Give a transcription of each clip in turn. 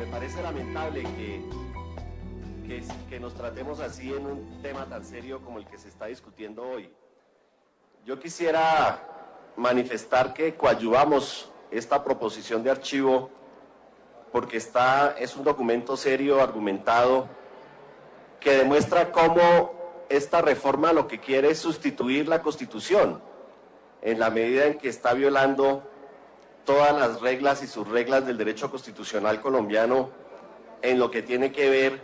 Me parece lamentable que nos tratemos así en un tema tan serio como el que se está discutiendo hoy. Yo quisiera manifestar que coadyuvamos esta proposición de archivo porque es un documento serio, argumentado, que demuestra cómo esta reforma lo que quiere es sustituir la Constitución, en la medida en que está violando todas las reglas y subreglas del derecho constitucional colombiano en lo que tiene que ver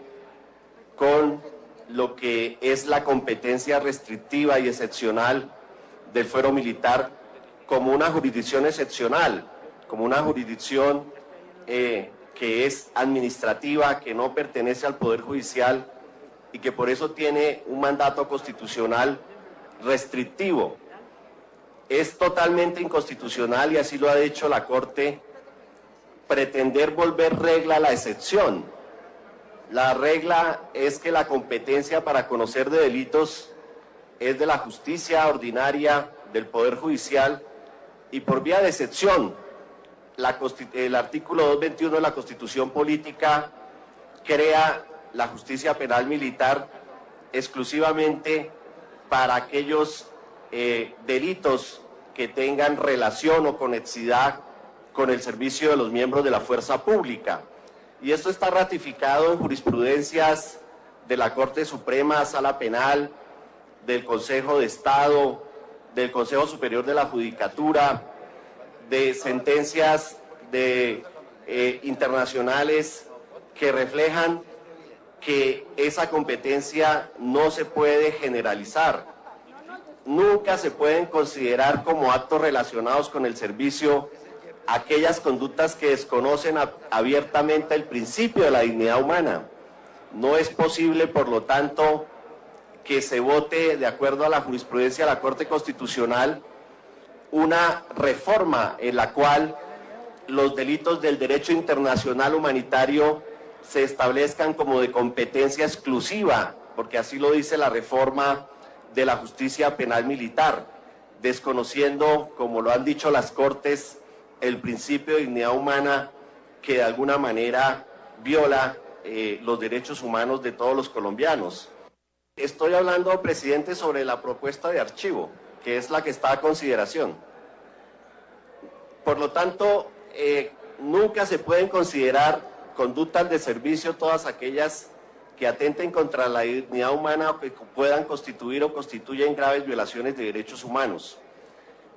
con lo que es la competencia restrictiva y excepcional del fuero militar como una jurisdicción excepcional, como una jurisdicción que es administrativa, que no pertenece al Poder Judicial y que por eso tiene un mandato constitucional restrictivo. Es totalmente inconstitucional, y así lo ha dicho la Corte, pretender volver regla a la excepción. La regla es que la competencia para conocer de delitos es de la justicia ordinaria del Poder Judicial, y por vía de excepción, el artículo 221 de la Constitución Política crea la justicia penal militar exclusivamente para aquellos delitos que tengan relación o conexidad con el servicio de los miembros de la fuerza pública. Y esto está ratificado en jurisprudencias de la Corte Suprema, Sala Penal, del Consejo de Estado, del Consejo Superior de la Judicatura, de sentencias internacionales que reflejan que esa competencia no se puede generalizar. Nunca se pueden considerar como actos relacionados con el servicio aquellas conductas que desconocen abiertamente el principio de la dignidad humana. No es posible, por lo tanto, que se vote, de acuerdo a la jurisprudencia de la Corte Constitucional, una reforma en la cual los delitos del derecho internacional humanitario se establezcan como de competencia exclusiva, porque así lo dice la reforma de la justicia penal militar, desconociendo, como lo han dicho las Cortes, el principio de dignidad humana que de alguna manera viola los derechos humanos de todos los colombianos. Estoy hablando, presidente, sobre la propuesta de archivo, que es la que está a consideración. Por lo tanto, nunca se pueden considerar conductas de servicio todas aquellas que atenten contra la dignidad humana o que puedan constituir o constituyen graves violaciones de derechos humanos.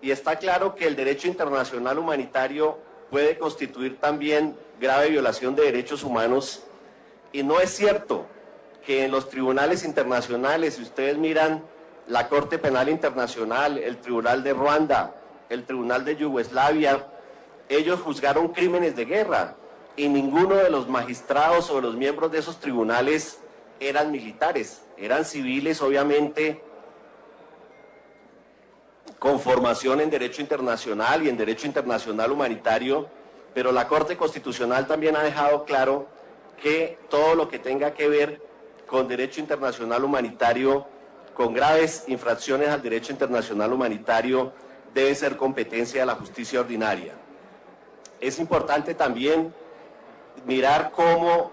Y está claro que el derecho internacional humanitario puede constituir también grave violación de derechos humanos, y no es cierto que en los tribunales internacionales, si ustedes miran la Corte Penal Internacional, el Tribunal de Ruanda, el Tribunal de Yugoslavia, ellos juzgaron crímenes de guerra y ninguno de los magistrados o de los miembros de esos tribunales eran militares, eran civiles, obviamente, con formación en derecho internacional y en derecho internacional humanitario, pero la Corte Constitucional también ha dejado claro que todo lo que tenga que ver con derecho internacional humanitario, con graves infracciones al derecho internacional humanitario, debe ser competencia de la justicia ordinaria. Es importante también mirar cómo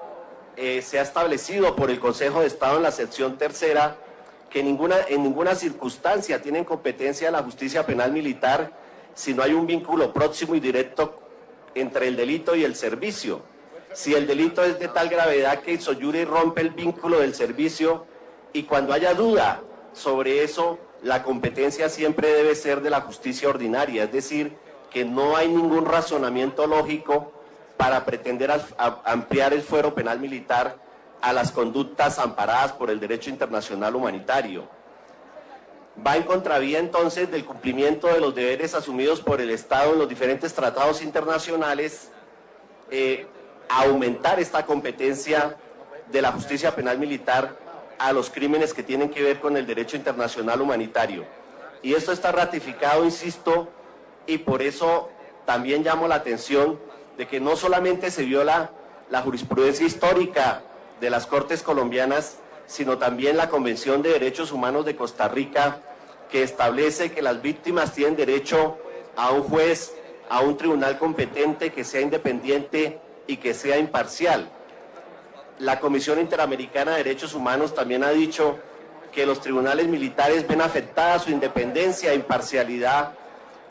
se ha establecido por el Consejo de Estado en la sección tercera que en ninguna circunstancia tienen competencia la justicia penal militar si no hay un vínculo próximo y directo entre el delito y el servicio. Si el delito es de tal gravedad que soyure y rompe el vínculo del servicio, y cuando haya duda sobre eso, la competencia siempre debe ser de la justicia ordinaria, es decir, que no hay ningún razonamiento lógico para pretender ampliar el fuero penal militar a las conductas amparadas por el derecho internacional humanitario. Va en contravía entonces del cumplimiento de los deberes asumidos por el Estado en los diferentes tratados internacionales, aumentar esta competencia de la justicia penal militar a los crímenes que tienen que ver con el derecho internacional humanitario. Y esto está ratificado, insisto, y por eso también llamo la atención de que no solamente se viola la jurisprudencia histórica de las Cortes colombianas, sino también la Convención de Derechos Humanos de Costa Rica, que establece que las víctimas tienen derecho a un juez, a un tribunal competente que sea independiente y que sea imparcial. La Comisión Interamericana de Derechos Humanos también ha dicho que los tribunales militares ven afectada su independencia e imparcialidad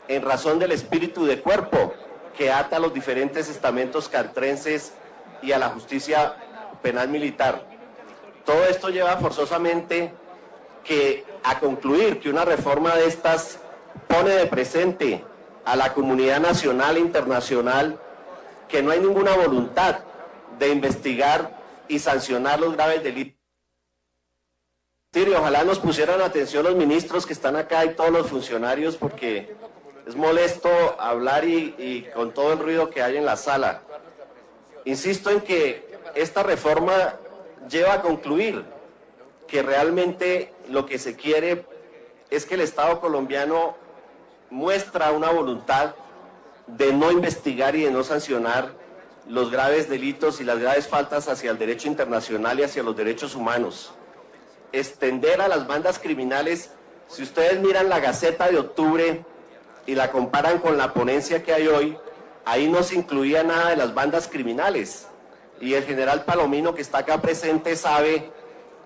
en razón del espíritu de cuerpo que ata a los diferentes estamentos castrenses y a la justicia penal militar. Todo esto lleva forzosamente a concluir que una reforma de estas pone de presente a la comunidad nacional e internacional que no hay ninguna voluntad de investigar y sancionar los graves delitos. Ojalá nos pusieran atención los ministros que están acá y todos los funcionarios, porque es molesto hablar y con todo el ruido que hay en la sala. Insisto en que esta reforma lleva a concluir que realmente lo que se quiere es que el Estado colombiano muestra una voluntad de no investigar y de no sancionar los graves delitos y las graves faltas hacia el derecho internacional y hacia los derechos humanos. Extender a las bandas criminales, si ustedes miran la Gaceta de octubre y la comparan con la ponencia que hay hoy, ahí no se incluía nada de las bandas criminales. Y el general Palomino, que está acá presente, sabe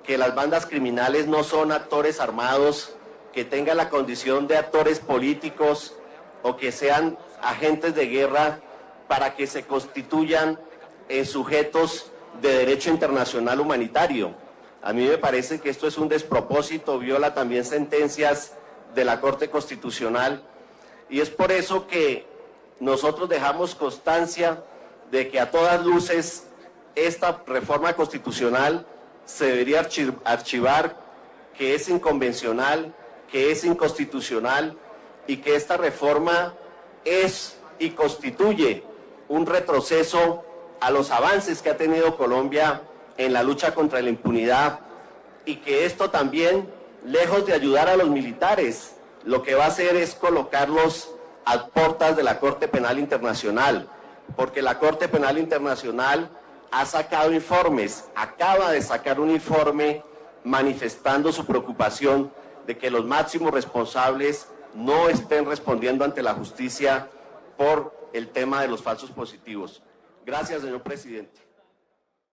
que las bandas criminales no son actores armados, que tengan la condición de actores políticos o que sean agentes de guerra para que se constituyan en sujetos de derecho internacional humanitario. A mí me parece que esto es un despropósito, viola también sentencias de la Corte Constitucional, y es por eso que nosotros dejamos constancia de que a todas luces esta reforma constitucional se debería archivar, que es inconvencional, que es inconstitucional y que esta reforma es y constituye un retroceso a los avances que ha tenido Colombia en la lucha contra la impunidad, y que esto también, lejos de ayudar a los militares, lo que va a hacer es colocarlos a puertas de la Corte Penal Internacional, porque la Corte Penal Internacional ha sacado informes, acaba de sacar un informe manifestando su preocupación de que los máximos responsables no estén respondiendo ante la justicia por el tema de los falsos positivos. Gracias, señor presidente.